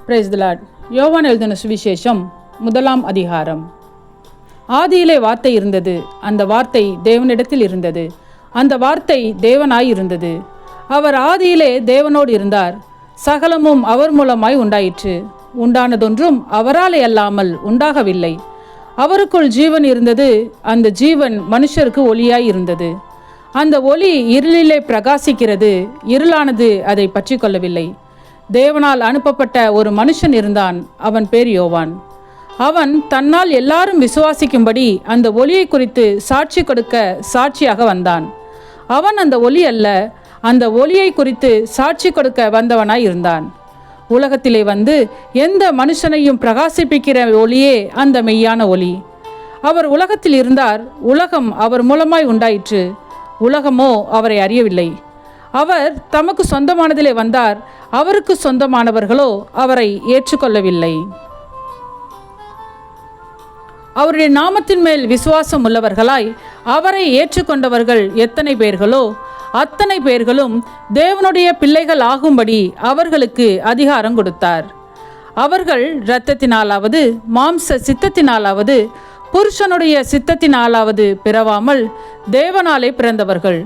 Praise the Lord. யோவான் எழுதின சுவிசேஷம் 1ஆம் அதிகாரம். ஆதியிலே வார்த்தை இருந்தது, அந்த வார்த்தை தேவனிடத்தில் இருந்தது, அந்த வார்த்தை தேவனாய் இருந்தது. அவர் ஆதியிலே தேவனோடு இருந்தார். சகலமும் அவர் மூலமாய் உண்டாயிற்று. உண்டானதொன்றும் அவராலே அல்லாமல் உண்டாகவில்லை. அவருக்குள் ஜீவன் இருந்தது, அந்த ஜீவன் மனுஷருக்கு ஒளியாய் இருந்தது. அந்த ஒளி இருளிலே பிரகாசிக்கிறது, இருளானது அதை பற்றி கொள்ளவில்லை. தேவனால் அனுப்பப்பட்ட ஒரு மனுஷன் இருந்தான், அவன் பேர் யோவான். அவன் தன்னால் எல்லாரும் விசுவாசிக்கும்படி அந்த ஒளியை குறித்து சாட்சி கொடுக்க சாட்சியாக வந்தான். அவன் அந்த ஒளி அல்ல, அந்த ஒளியை குறித்து சாட்சி கொடுக்க வந்தவனாய் இருந்தான். உலகத்திலே வந்து எந்த மனுஷனையும் பிரகாசிப்பிக்கிற ஒளியே அந்த மெய்யான ஒளி. அவர் உலகத்தில் இருந்தார், உலகம் அவர் மூலமாய் உண்டாயிற்று, உலகமோ அவரை அறியவில்லை. அவர் தமக்கு சொந்தமானதிலே வந்தார், அவருக்கு சொந்தமானவர்களோ அவரை ஏற்றுக்கொள்ளவில்லை. அவருடைய நாமத்தின் மேல் விசுவாசம் உள்ளவர்களாய் அவரை ஏற்றுக்கொண்டவர்கள் எத்தனை பேர்களோ அத்தனை பேர்களும் தேவனுடைய பிள்ளைகள் ஆகும்படி அவர்களுக்கு அதிகாரம் கொடுத்தார். அவர்கள் இரத்தத்தினாலாவது மாம்ச சித்தத்தினாலாவது புருஷனுடைய சித்தத்தினாலாவது பிறவாமல் தேவனாலே பிறந்தவர்கள்.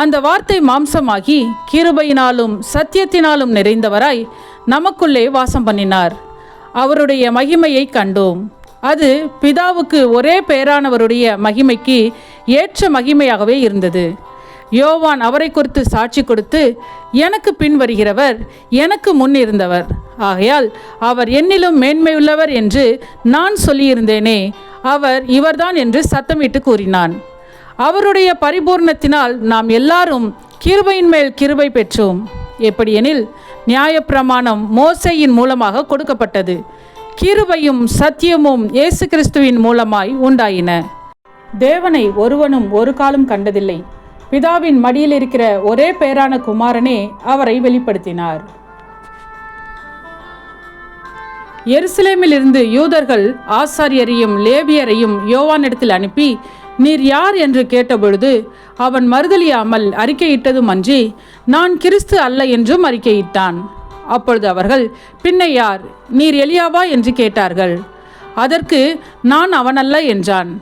அந்த வார்த்தை மாம்சமாகி கிருபையினாலும் சத்தியத்தினாலும் நிறைந்தவராய் நமக்குள்ளே வாசம் பண்ணினார். அவருடைய மகிமையை கண்டோம். அது பிதாவுக்கு ஒரே பேரானவருடைய மகிமைக்கு ஏற்ற மகிமையாகவே இருந்தது. யோவான் அவரை குறித்து சாட்சி கொடுத்து, எனக்கு பின் வருகிறவர் எனக்கு முன் இருந்தவர், ஆகையால் அவர் என்னிலும் மேன்மையுள்ளவர் என்று நான் சொல்லியிருந்தேனே, அவர் இவர்தான் என்று சத்தமிட்டு கூறினான். அவருடைய பரிபூர்ணத்தினால் நாம் எல்லாரும் கிருபையின் மேல் கிருபை பெற்றோம். எப்படியெனில் நியாயப்பிரமாணம் மோசேயின் மூலமாக கொடுக்கப்பட்டது, கிருபையும் சத்தியமும் இயேசு கிறிஸ்துவின் மூலமாய் உண்டாயின. தேவனை ஒருவனும் ஒரு காலம் கண்டதில்லை. பிதாவின் மடியில் இருக்கிற ஒரே பேரான குமாரனே அவரை வெளிப்படுத்தினார். எருசலேமில் இருந்து யூதர்கள் ஆசாரியரையும் லேவியரையும் யோவானிடத்தில் அனுப்பி, நீர் யார் என்று கேட்டபொழுது அவன் மறுதலியாமல் அறிக்கையிட்டதும் அன்றி நான் கிறிஸ்து அல்ல என்றும் அறிக்கையிட்டான். அப்பொழுது அவர்கள், பின்ன யார், நீர் எலியாவா என்று கேட்டார்கள். அதற்கு நான் அவனல்ல என்றான்.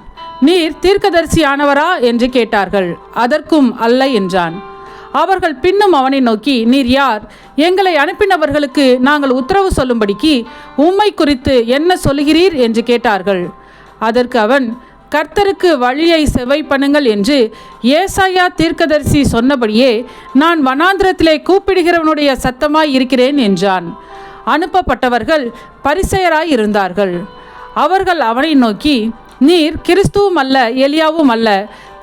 நீர் தீர்க்கதரிசியானவரா என்று கேட்டார்கள். அதற்கும் அல்ல என்றான். அவர்கள் பின்னும் அவனை நோக்கி, நீர் யார், எங்களை அனுப்பினவர்களுக்கு நாங்கள் உத்தரவு சொல்லும்படிக்கு உம்மை குறித்து என்ன சொல்லுகிறீர் என்று கேட்டார்கள். அதற்கு அவன், கர்த்தருக்கு வழியை செவ்வை பண்ணுங்கள் என்று ஏசாயா தீர்க்கதரிசி சொன்னபடியே நான் வனாந்திரத்திலே கூப்பிடுகிறவனுடைய சத்தமாய் இருக்கிறேன் என்றான். அனுப்பப்பட்டவர்கள் பரிசேயராய் இருந்தார்கள். அவர்கள் அவனை நோக்கி, நீர் கிறிஸ்துவும் அல்ல எலியாவும் அல்ல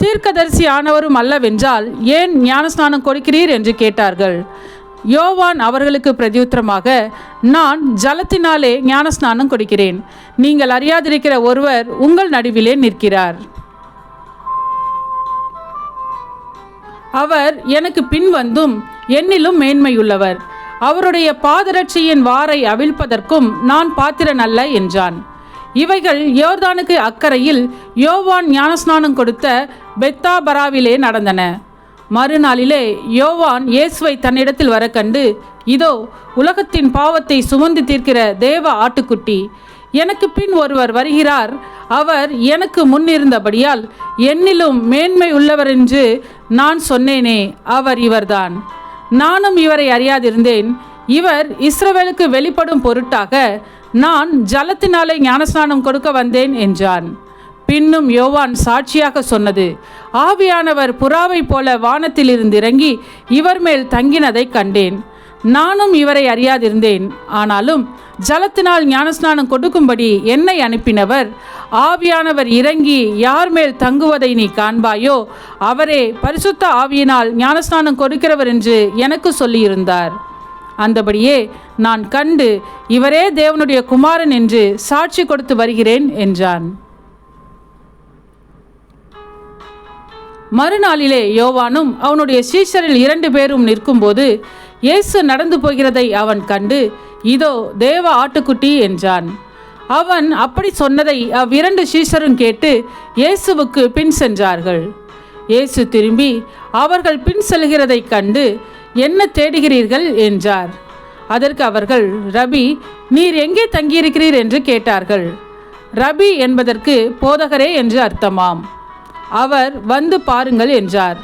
தீர்க்கதரிசி ஆனவரும் அல்லவென்றால் ஏன் ஞானஸ்நானம் கொடுக்கிறீர் என்று கேட்டார்கள். யோவான் அவர்களுக்கு பிரதியுத்தரமாக, நான் ஜலத்தினாலே ஞானஸ்நானம் கொடுக்கிறேன், நீங்கள் அறியாதிருக்கிற ஒருவர் உங்கள் நடுவிலே நிற்கிறார். அவர் எனக்கு பின் வந்தும் என்னிலும் மேன்மையுள்ளவர், அவருடைய பாதரட்சியின் வாரை அவிழ்ப்பதற்கும் நான் பாத்திரன் அல்ல என்றான். இவைகள் யோர்தானுக்கு அக்கறையில் யோவான் ஞானஸ்நானம் கொடுத்த பெத்தாபராவிலே நடந்தன. மறுநாளிலே யோவான் இயேசுவை தன்னிடத்தில் வர கண்டு, இதோ உலகத்தின் பாவத்தை சுமந்து தீர்க்கிற தேவ ஆட்டுக்குட்டி, எனக்கு பின் ஒருவர் வருகிறார், அவர் எனக்கு முன்னிருந்தபடியால் என்னிலும் மேன்மை உள்ளவர் என்று நான் சொன்னேனே, அவர் இவர்தான். நானும் இவரை அறியாதிருந்தேன். இவர் இஸ்ரவேலுக்கு வெளிப்படும் பொருட்டாக நான் ஜலத்தினாலே ஞானஸ்நானம் கொடுக்க வந்தேன் என்றான். பின்னும் யோவான் சாட்சியாக சொன்னது, ஆவியானவர் புறாவை போல வானத்திலிருந்து இறங்கி இவர் மேல் தங்கினதை கண்டேன். நானும் இவரை அறியாதிருந்தேன். ஆனாலும் ஜலத்தினால் ஞானஸ்நானம் கொடுக்கும்படி என்னை அனுப்பினவர், ஆவியானவர் இறங்கி யார் மேல் தங்குவதை நீ காண்பாயோ அவரே பரிசுத்த ஆவியினால் ஞானஸ்நானம் கொடுக்கிறவர் என்று எனக்கு சொல்லியிருந்தார். அந்தபடியே நான் கண்டு இவரே தேவனுடைய குமாரன் என்று சாட்சி கொடுத்து வருகிறேன் என்றான். மறுநாளிலே யோவானும் அவனுடைய சீஷரில் 2 பேரும் நிற்கும்போது இயேசு நடந்து போகிறதை அவன் கண்டு, இதோ தேவ ஆட்டுக்குட்டி என்றான். அவன் அப்படி சொன்னதை அவ்விரண்டு சீஷரும் கேட்டு இயேசுவுக்கு பின் சென்றார்கள். இயேசு திரும்பி அவர்கள் பின் செல்கிறதை கண்டு, என்ன தேடுகிறீர்கள் என்றார். அதற்கு அவர்கள், ரபி, நீர் எங்கே தங்கியிருக்கிறீர் என்று கேட்டார்கள். ரபி என்பதற்கு போதகரே என்று அர்த்தமாம். அவர், வந்து பாருங்கள் என்றார்.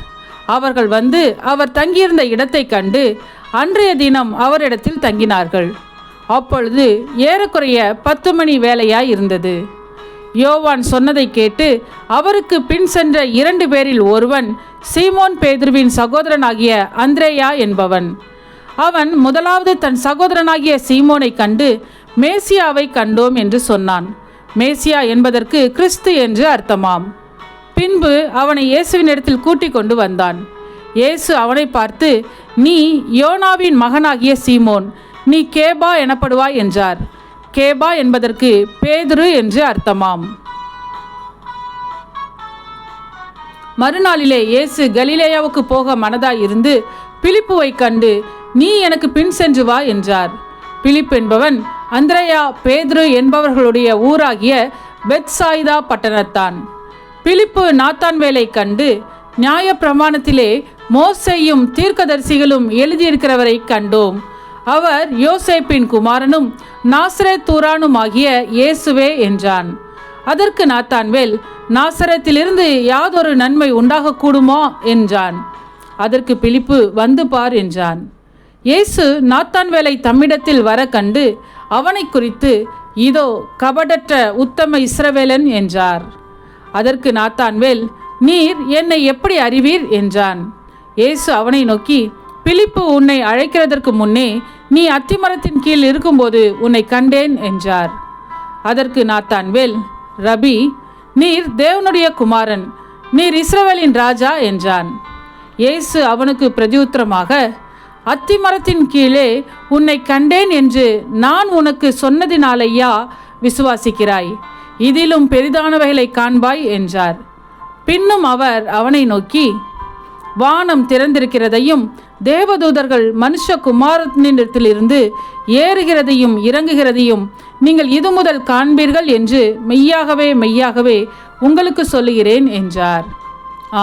அவர்கள் வந்து அவர் தங்கியிருந்த இடத்தை கண்டு அன்றைய தினம் அவரிடத்தில் தங்கினார்கள். அப்பொழுது ஏறக்குறைய 10 மணி வேளையாய் இருந்தது. யோவான் சொன்னதை கேட்டு அவருக்கு பின் சென்ற 2 பேரில் ஒருவன் சீமோன் பேதுருவின் சகோதரனாகிய அந்திரேயா என்பவன். அவன் முதலாவது தன் சகோதரனாகிய சீமோனை கண்டு, மேசியாவை கண்டோம் என்று சொன்னான். மேசியா என்பதற்கு கிறிஸ்து என்று அர்த்தமாம். பின்பு அவனை இயேசுவினிடத்தில் கூட்டிக் கொண்டு வந்தான். இயேசு அவனை பார்த்து, நீ யோனாவின் மகனாகிய சீமோன், நீ கேபா எனப்படுவாய் என்றார். கேபா என்பதற்கு பேதுரு என்று அர்த்தமாம். மறுநாளிலே இயேசு கலிலேயாவுக்கு போக மனதாய் இருந்து பிலிப்புவை கண்டு, நீ எனக்கு பின் சென்று வா என்றார். பிலிப் என்பவன் அந்திரேயா பேதுரு என்பவர்களுடைய ஊராகிய பெத்சாயிதா பட்டணத்தான். பிலிப்பு நாத்தான்வேலை கண்டு, நியாய பிரமாணத்திலே மோசேயும் தீர்க்கதரிசிகளும் எழுதியிருக்கிறவரை கண்டோம். அவர் யோசேப்பின் குமாரனும் நாசரேத்தூரானுமாகிய இயேசுவே என்றான். அதற்கு நாத்தான்வேல், நாசரேத்திலிருந்து யாதொரு நன்மை உண்டாகக்கூடுமோ என்றான். அதற்கு பிலிப்பு, வந்து பார் என்றான். இயேசு நாத்தான்வேலை தம்மிடத்தில் வர கண்டு அவனை குறித்து, இதோ கபடற்ற உத்தம இஸ்ரவேலன் என்றார். அதற்கு நாத்தான்வேல், நீர் என்னை எப்படி அறிவீர் என்றான். இயேசு அவனை நோக்கி, பிலிப்பு உன்னை அழைக்கிறதற்கு முன்னே நீ அத்திமரத்தின் கீழ் இருக்கும்போது உன்னை கண்டேன் என்றார். அதற்கு நாத்தான்வேல், ரபி, நீர் தேவனுடைய குமாரன், நீர் இஸ்ரவேலின் ராஜா என்றான். இயேசு அவனுக்கு பிரதியுத்தரமாக, அத்திமரத்தின் கீழே உன்னை கண்டேன் என்று நான் உனக்கு சொன்னதினாலேயா விசுவாசிக்கிறாய்? இதிலும் பெரிதானவைகளை காண்பாய் என்றார். பின்னும் அவர் அவனை நோக்கி, வானம் திறந்திருக்கிறதையும் தேவதூதர்கள் மனுஷகுமாரனிடத்திலிருந்து ஏறுகிறதையும் இறங்குகிறதையும் நீங்கள் இது முதல் காண்பீர்கள் என்று மெய்யாகவே மெய்யாகவே உங்களுக்கு சொல்லுகிறேன் என்றார்.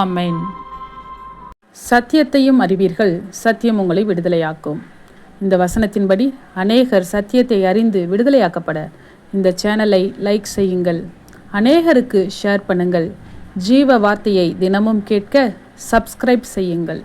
ஆமென். சத்தியத்தையும் அறிவீர்கள், சத்தியம் உங்களை விடுதலையாக்கும். இந்த வசனத்தின்படி அநேகர் சத்தியத்தை அறிந்து விடுதலையாக்கப்பட இந்த சேனலை லைக் செய்யுங்கள், அநேகருக்கு ஷேர் பண்ணுங்கள். ஜீவ வார்த்தையை தினமும் கேட்க சப்ஸ்கிரைப் செய்யுங்கள்.